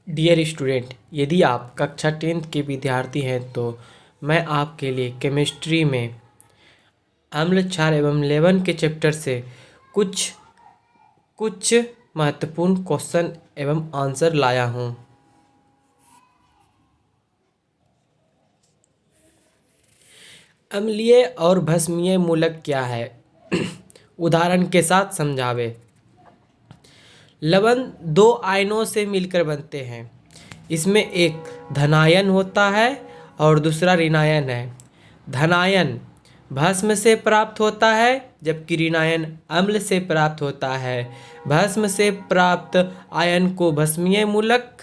Dear student, यदि आप कक्षा 10th के विद्यार्थी हैं तो मैं आपके लिए केमिस्ट्री में अम्ल क्षार एवं लेवन के चैप्टर से कुछ कुछ महत्वपूर्ण क्वेश्चन एवं आंसर लाया हूँ। अम्लीय और भस्मीय मूलक क्या है? उदाहरण के साथ समझावे। लवण दो आयनों से मिलकर बनते हैं। इसमें एक धनायन होता है और दूसरा ऋणायन है। धनायन भस्म से प्राप्त होता है जबकि ऋणायन अम्ल से प्राप्त होता है। भस्म से प्राप्त आयन को भस्मीय मूलक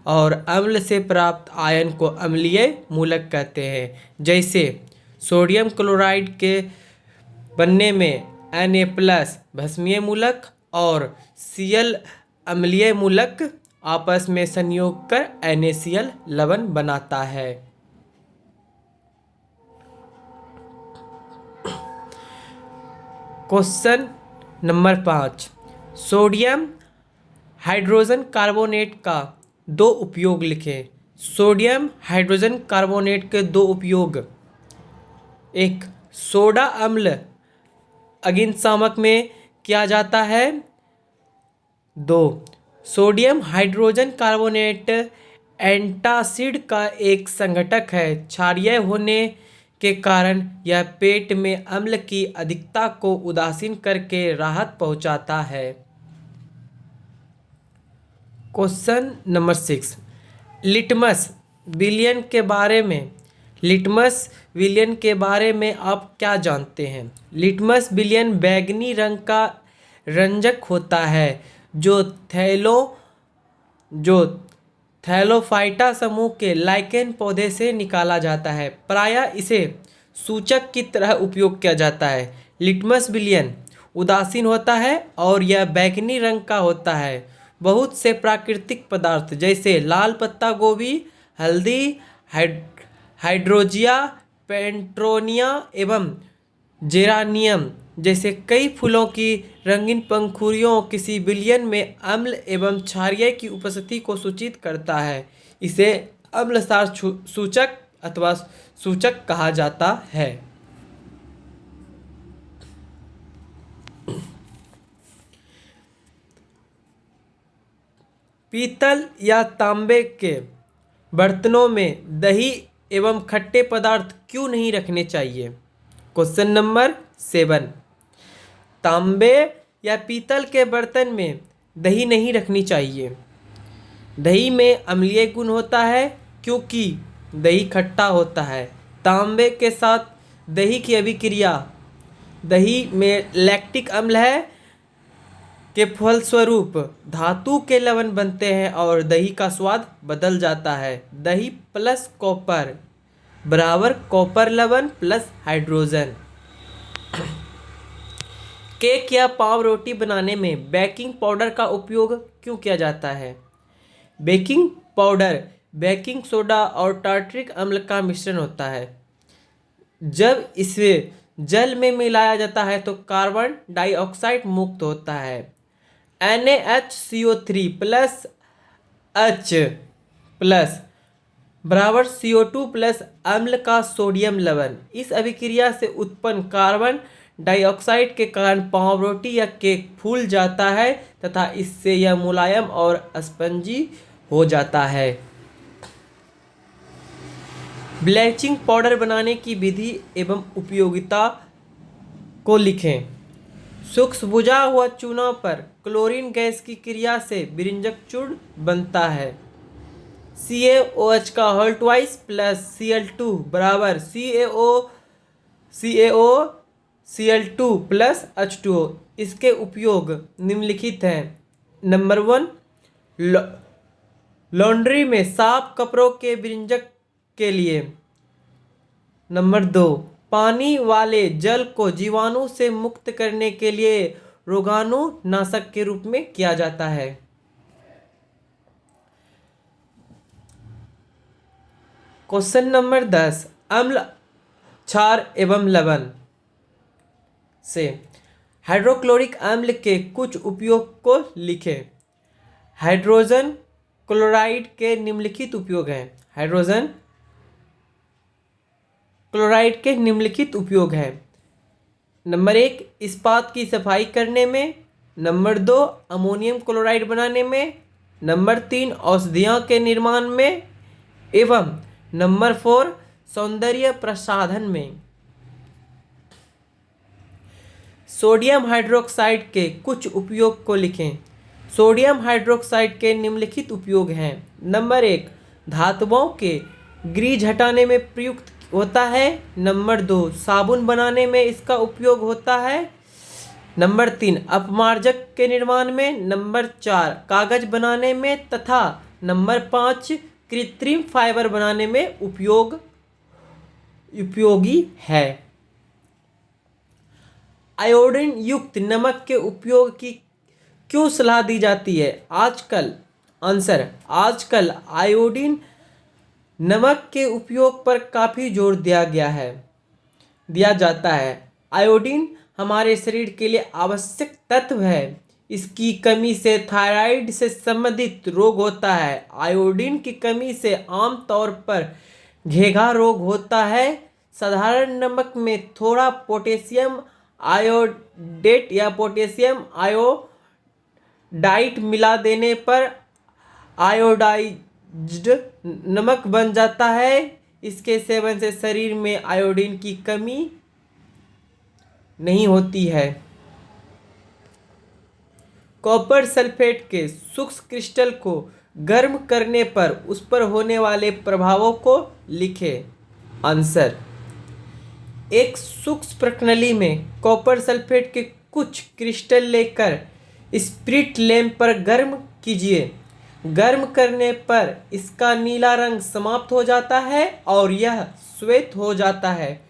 और अम्ल से प्राप्त आयन को अम्लीय मूलक कहते हैं। जैसे सोडियम क्लोराइड के बनने में Na+ भस्मीय मूलक और Cl अम्लीय मूलक आपस में संयोग कर NaCl लवण बनाता है। Question number 5। Sodium hydrogen carbonate का दो उपयोग लिखें। सोडियम हाइड्रोजन कार्बोनेट के दो उपयोग: एक, सोडा अम्ल अग्निशामक में किया जाता है। 2, सोडियम हाइड्रोजन कार्बोनेट एंटासिड का एक संघटक है। क्षारीय होने के कारण यह पेट में अम्ल की अधिकता को उदासीन करके राहत पहुंचाता है। Question number 6। लिटमस विलयन के बारे में आप क्या जानते हैं? लिटमस विलयन बैंगनी रंग का रंजक होता है जो थैलोफाइटा समूह के लाइकेन पौधे से निकाला जाता है। प्रायः इसे सूचक की तरह उपयोग किया जाता है। लिटमस विलयन उदासीन होता है और यह बैंगनी रंग का होता है। बहुत से प्राकृतिक पदार्थ जैसे लाल पत्ता गोभी, हल्दी, हाइड्रोजिया, पेट्रोनिया एवं जेरानियम जैसे कई फूलों की रंगीन पंखुड़ियों किसी विलयन में अम्ल एवं क्षारीय की उपस्थिति को सूचित करता है। इसे अम्लसार सूचक अथवा सूचक कहा जाता है। पीतल या तांबे के बर्तनों में दही एवं खट्टे पदार्थ क्यों नहीं रखने चाहिए? Question number 7। तांबे या पीतल के बर्तन में दही नहीं रखनी चाहिए। दही में अम्लीय गुण होता है क्योंकि दही खट्टा होता है। तांबे के साथ दही की अभिक्रिया दही में लैक्टिक अम्ल है के फलस्वरूप धातु के लवण बनते हैं और दही का स्वाद बदल जाता है। दही प्लस कॉपर बराबर कॉपर लवण प्लस हाइड्रोजन। केक या पाव रोटी बनाने में बेकिंग पाउडर का उपयोग क्यों किया जाता है? बेकिंग पाउडर बेकिंग सोडा और टार्टरिक अम्ल का मिश्रण होता है। जब इसे जल में मिलाया जाता है तो कार्बन डाइऑक्साइड मुक्त होता है। NaHCO3 प्लस H प्लस बराबर CO2 प्लस अम्ल का सोडियम लवण। इस अभिक्रिया से उत्पन्न कार्बन डाइऑक्साइड के कारण पाव रोटी या केक फूल जाता है तथा इससे यह मुलायम और स्पंजी हो जाता है। ब्लीचिंग पाउडर बनाने की विधि एवं उपयोगिता को लिखें। सूक्ष्म बुझा हुआ चूना पर क्लोरीन गैस की क्रिया से विरंजक चूर्ण बनता है। CaOH का होल ट्वाइस प्लस Cl2 बराबर CaOCl2 प्लस H2O। इसके उपयोग निम्नलिखित हैं। नंबर 1, लॉन्ड्री में साफ कपड़ों के विरंजक के लिए। नंबर 2, पानी वाले जल को जीवाणु से मुक्त करने के लिए रोगाणुनाशक के रूप में किया जाता है। Question number 10। अम्ल क्षार एवं लवण से हाइड्रोक्लोरिक अम्ल के कुछ उपयोग को लिखें। हाइड्रोजन क्लोराइड के निम्नलिखित उपयोग हैं। हाइड्रोजन क्लोराइड के निम्नलिखित उपयोग हैं। नंबर 1, इस्पात की सफाई करने में। नंबर 2, अमोनियम क्लोराइड बनाने में। नंबर 3, औषधियों के निर्माण में। एवं नंबर 4, सौंदर्य प्रसाधन में। सोडियम हाइड्रोक्साइड के कुछ उपयोग को लिखें। सोडियम हाइड्रोक्साइड के निम्नलिखित उपयोग हैं। नंबर 1, धातुओं के ग्रीज हटाने में प्रयुक्त होता है। नंबर 2, साबुन बनाने में इसका उपयोग होता है। नंबर 3, अपमार्जक के निर्माण में। नंबर 4, कागज बनाने में तथा नंबर 5, कृत्रिम फाइबर बनाने में उपयोगी है। आयोडीन युक्त नमक के उपयोग की क्यों सलाह दी जाती है? आजकल आयोडीन नमक के उपयोग पर काफ़ी जोर दिया जाता है। आयोडीन हमारे शरीर के लिए आवश्यक तत्व है। इसकी कमी से थायराइड से संबंधित रोग होता है। आयोडीन की कमी से आमतौर पर घेघा रोग होता है। साधारण नमक में थोड़ा पोटेशियम आयोडेट या पोटेशियम आयोडाइड मिला देने पर आयोडाइज्ड नमक बन जाता है। इसके सेवन से शरीर में आयोडीन की कमी नहीं होती है। कॉपर सल्फेट के सूक्ष्म क्रिस्टल को गर्म करने पर उस पर होने वाले प्रभावों को लिखें। आंसर, एक सूक्ष्म प्रणाली में कॉपर सल्फेट के कुछ क्रिस्टल लेकर स्पिरिट लैंप पर गर्म कीजिए। गर्म करने पर इसका नीला रंग समाप्त हो जाता है और यह श्वेत हो जाता है।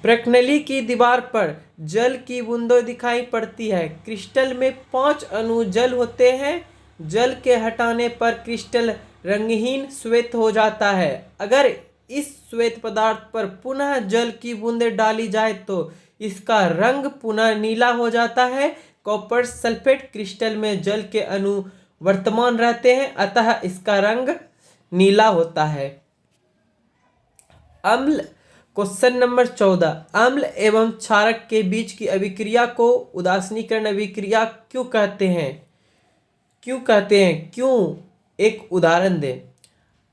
प्रणाली की दीवार पर जल की बूंदें दिखाई पड़ती है। क्रिस्टल में 5 अणु जल होते हैं। जल के हटाने पर क्रिस्टल रंगहीन श्वेत हो जाता है। अगर इस श्वेत पदार्थ पर पुनः जल की बूंदें डाली जाए तो इसका रंग पुनः नीला हो जाता है। कॉपर सल्फेट क्रिस्टल में जल के अणु वर्तमान रहते हैं, अतः इसका रंग नीला होता है। अम्ल क्वेश्चन नंबर 14, अम्ल एवं क्षारक के बीच की अभिक्रिया को उदासीनीकरण अभिक्रिया क्यों कहते हैं? क्यों? एक उदाहरण दें।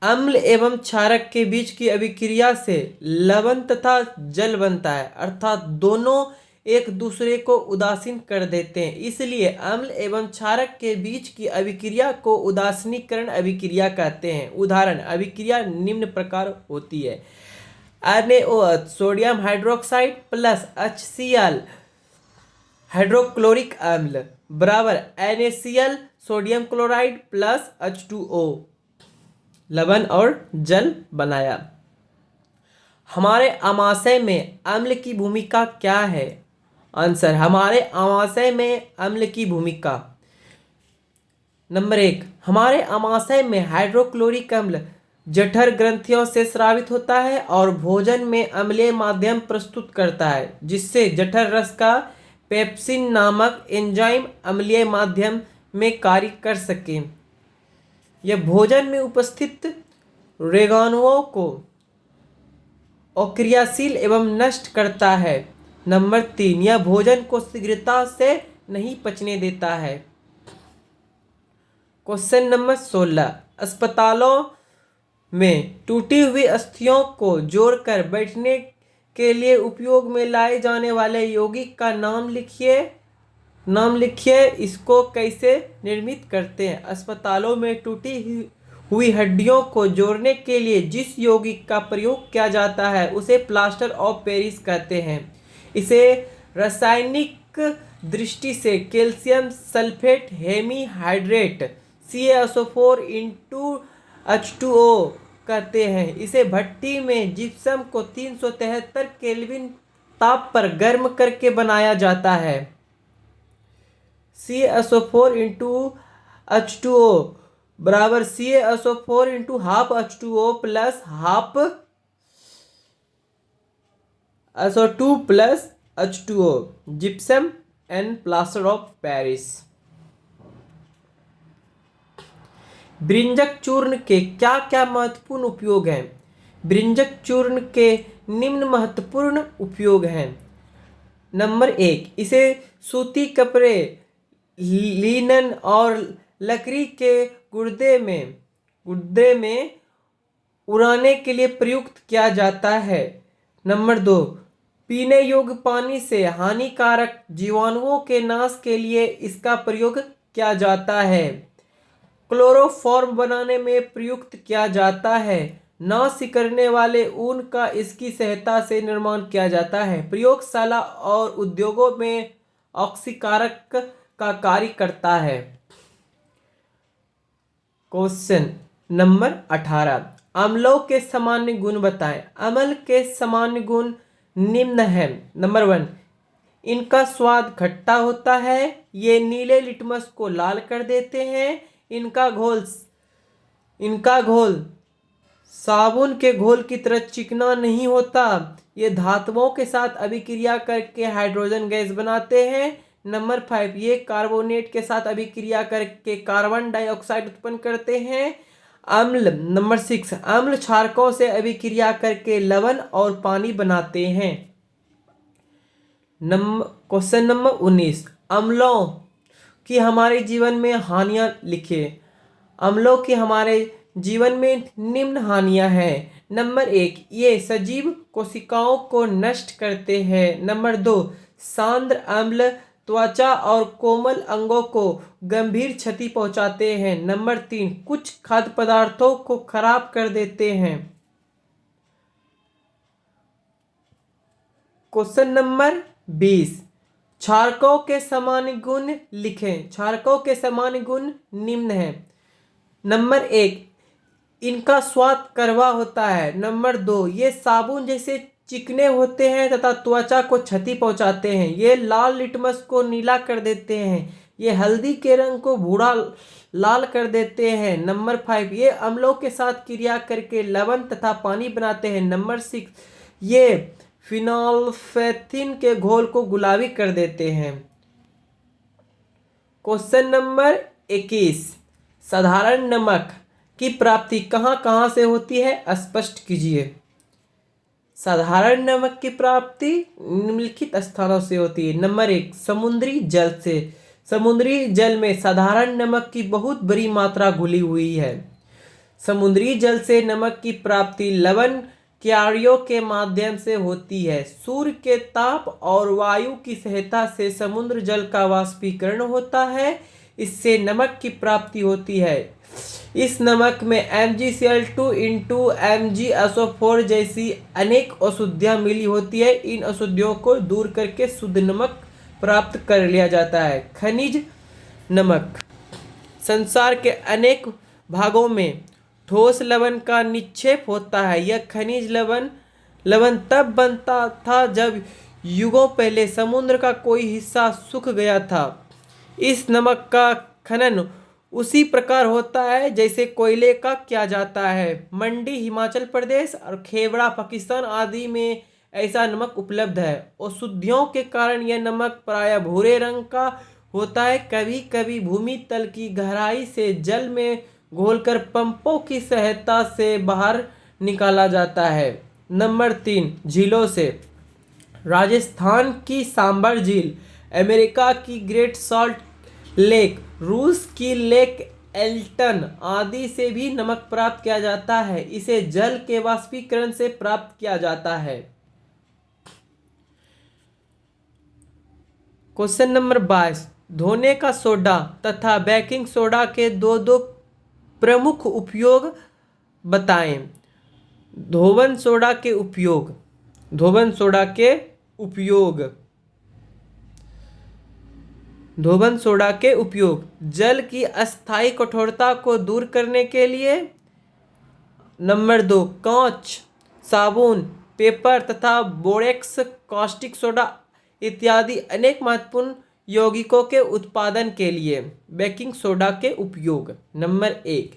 अम्ल एवं क्षारक के बीच की अभिक्रिया से लवण तथा जल बनता है, अर्थात दोनों एक दूसरे को उदासीन कर देते हैं। इसलिए अम्ल एवं क्षारक के बीच की अभिक्रिया को उदासीनीकरण अभिक्रिया कहते हैं। उदाहरण, अभिक्रिया निम्न प्रकार होती है। NaOH sodium hydroxide plus HCl hydrochloric अम्ल बराबर NaCl sodium chloride plus H2O लवण और जल बनाया। हमारे आमाशय में अम्ल की भूमिका क्या है? आंसर, हमारे आमाशय में अम्ल की भूमिका। नंबर 1, हमारे आमाशय में हाइड्रोक्लोरिक अम्ल जठर ग्रंथियों से स्रावित होता है और भोजन में अम्लीय माध्यम प्रस्तुत करता है, जिससे जठर रस का पेप्सिन नामक एंजाइम अम्लीय माध्यम में कार्य कर सके। यह भोजन में उपस्थित रोगाणुओं को अक्रियाशील एवं नष्ट करता है। नंबर 3, यह भोजन को शीघ्रता से नहीं पचने देता है। क्वेश्चन नंबर 16, अस्पतालों में टूटी हुई अस्थियों को जोड़कर बैठने के लिए उपयोग में लाए जाने वाले यौगिक का नाम लिखिए। इसको कैसे निर्मित करते हैं? अस्पतालों में टूटी हुई हड्डियों को जोड़ने के लिए जिस यौगिक का प्रयोग किया जाता है उसे प्लास्टर ऑफ पेरिस कहते हैं। इसे रासायनिक दृष्टि से calcium sulphate hemihydrate CaSO4 H2O कहते हैं। इसे भट्टी में जिप्सम को 373 केल्विन ताप पर गर्म करके बनाया जाता है। CaSO4 H2O बराबर CaSO4 half H2O plus half SO2 plus H2O gypsum and plaster of Paris. ब्रिंजक चूर्ण के क्या क्या महत्वपूर्ण उपयोग हैं? ब्रिंजक चूर्ण के निम्न महत्वपूर्ण उपयोग हैं। नंबर 1, इसे सूती कपड़े, लिनन और लकड़ी के गुर्दे में उड़ाने के लिए प्रयुक्त किया जाता है। नंबर 2, पीने योग्य पानी से हानिकारक जीवाणुओं के नाश के लिए इसका प्रयोग किया जाता है। क्लोरोफॉर्म बनाने में प्रयुक्त किया जाता है। नाश करने वाले ऊन का इसकी सहायता से निर्माण किया जाता है। प्रयोगशाला और उद्योगों में ऑक्सीकारक का कार्य करता है। क्वेश्चन नंबर 18, अम्लों के सामान्य गुण बताएं। अम्ल के सामान्य गुण निम्न हैं। नंबर 1, इनका स्वाद खट्टा होता है। ये नीले लिटमस को लाल कर देते हैं। इनका घोल साबुन के घोल की तरह चिकना नहीं होता। ये धातुओं के साथ अभिक्रिया करके हाइड्रोजन गैस बनाते हैं। नंबर 5, ये कार्बोनेट के साथ अभिक्रिया करके कार्बन डाइऑक्साइड उत्पन्न करते हैं। अम्ल नंबर 6, अम्ल क्षारकों से अभिक्रिया करके लवण और पानी बनाते हैं। क्वेश्चन नंबर 19, अम्लों की हमारे जीवन में हानियां लिखे। अम्लों की हमारे जीवन में निम्न हानियां हैं। नंबर 1, ये सजीव कोशिकाओं को नष्ट करते हैं। नंबर 2, सांद्र अम्ल त्वचा और कोमल अंगों को गंभीर क्षति पहुंचाते हैं। नंबर 3, कुछ खाद्य पदार्थों को खराब कर देते हैं। क्वेश्चन नंबर 20, क्षारकों के सामान्य गुण लिखें। क्षारकों के सामान्य गुण निम्न हैं। नंबर 1, इनका स्वाद कड़वा होता है। नंबर 2, ये साबुन जैसे चिकने होते हैं तथा त्वचा को क्षति पहुंचाते हैं। ये लाल लिटमस को नीला कर देते हैं। ये हल्दी के रंग को भूरा लाल कर देते हैं। नंबर 5, ये अम्लों के साथ क्रिया करके लवण तथा पानी बनाते हैं। नंबर 6, ये फिनोल्फेथिन के घोल को गुलाबी कर देते हैं। क्वेश्चन नंबर 21, साधारण नमक की प्राप्ति कहाँ कहाँ से होती है, स्पष्ट कीजिए। साधारण नमक की प्राप्ति निम्नलिखित स्थानों से होती है। नंबर 1, समुद्री जल से। समुद्री जल में साधारण नमक की बहुत बड़ी मात्रा घुली हुई है। समुद्री जल से नमक की प्राप्ति लवण क्यारियों के माध्यम से होती है। सूर्य के ताप और वायु की सहायता से समुद्र जल का वाष्पीकरण होता है। इससे नमक की प्राप्ति होती है। इस नमक में MgCl2 इंटू MgSO4 जैसी अनेक अशुद्धियां मिली होती है। इन अशुद्धियों को दूर करके शुद्ध नमक प्राप्त कर लिया जाता है। खनिज नमक। संसार के अनेक भागों में ठोस लवण का निक्षेप होता है। यह खनिज लवण तब बनता था जब युगों पहले समुद्र का कोई हिस्सा सूख गया था। इस नमक का खनन उसी प्रकार होता है जैसे कोयले का किया जाता है। मंडी हिमाचल प्रदेश और खेवड़ा पाकिस्तान आदि में ऐसा नमक उपलब्ध है। अशुद्धियों के कारण यह नमक प्रायः भूरे रंग का होता है। कभी कभी भूमि तल की गहराई से जल में घोलकर पंपों की सहायता से बाहर निकाला जाता है। नंबर 3, झीलों से। राजस्थान की सांबर झील, अमेरिका की ग्रेट सॉल्ट लेक, रूस की लेक एल्टन आदि से भी नमक प्राप्त किया जाता है। इसे जल के वाष्पीकरण से प्राप्त किया जाता है। क्वेश्चन नंबर 22, धोने का सोडा तथा बेकिंग सोडा के दो प्रमुख उपयोग बताएं। धोवन सोडा के उपयोग। धोवन सोडा के उपयोग जल की अस्थायी कठोरता को दूर करने के लिए। नंबर 2, कांच, साबुन, पेपर तथा बोरेक्स, कास्टिक सोडा इत्यादि अनेक महत्वपूर्ण यौगिकों के उत्पादन के लिए। बेकिंग सोडा के उपयोग। नंबर 1,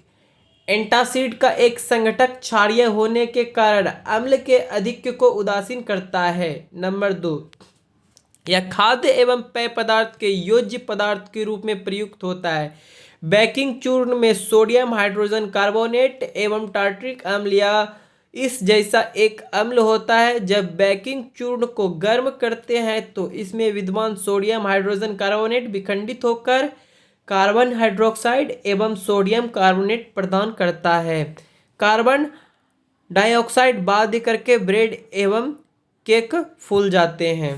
एंटासिड का एक संघटक क्षारीय होने के कारण अम्ल के आधिक्य को उदासीन करता है। नंबर 2, यह खाद्य एवं पेय पदार्थ के योज्य पदार्थ के रूप में प्रयुक्त होता है। बेकिंग चूर्ण में सोडियम हाइड्रोजन कार्बोनेट एवं टार्ट्रिक अम्ल या इस जैसा एक अम्ल होता है। जब बेकिंग चूर्ण को गर्म करते हैं तो इसमें विद्यमान सोडियम हाइड्रोजन कार्बोनेट विखंडित होकर कार्बन हाइड्रोक्साइड एवं सोडियम कार्बोनेट प्रदान करता है। कार्बन डाइऑक्साइड बाध्य करके ब्रेड एवं केक फूल जाते हैं।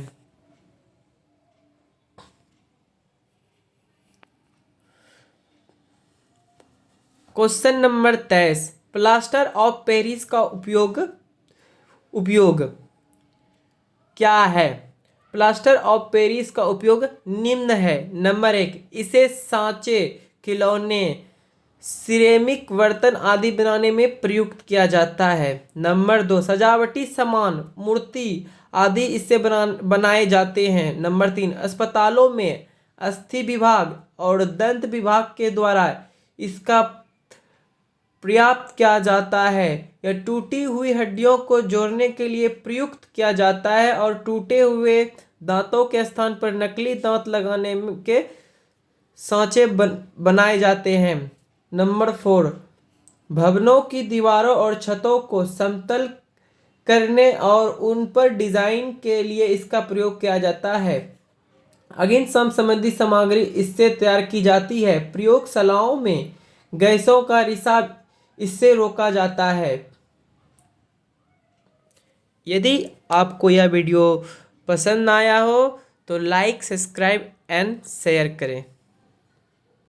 Question number 23, plaster of Paris का उपयोग क्या है? प्लास्टर ऑफ पेरिस का उपयोग निम्न है। नंबर 1, इसे सांचे, खिलौने, सिरेमिक बर्तन आदि बनाने में प्रयुक्त किया जाता है। नंबर 2, सजावटी सामान, मूर्ति आदि इससे बनाए जाते हैं। नंबर 3, अस्पतालों में अस्थि विभाग और दंत विभाग के द्वारा इसका पर्याप्त किया जाता है। यह टूटी हुई हड्डियों को जोड़ने के लिए प्रयुक्त किया जाता है और टूटे हुए दांतों के स्थान पर नकली दांत लगाने के सांचे बनाए जाते हैं। नंबर 4, भवनों की दीवारों और छतों को समतल करने और उन पर डिजाइन के लिए इसका प्रयोग किया जाता है। अग्निशम संबंधी सामग्री इससे तैयार की जाती है। प्रयोगशालाओं में गैसों का रिसाव इससे रोका जाता है। यदि आपको यह वीडियो पसंद आया हो तो लाइक, सब्सक्राइब एंड शेयर करें।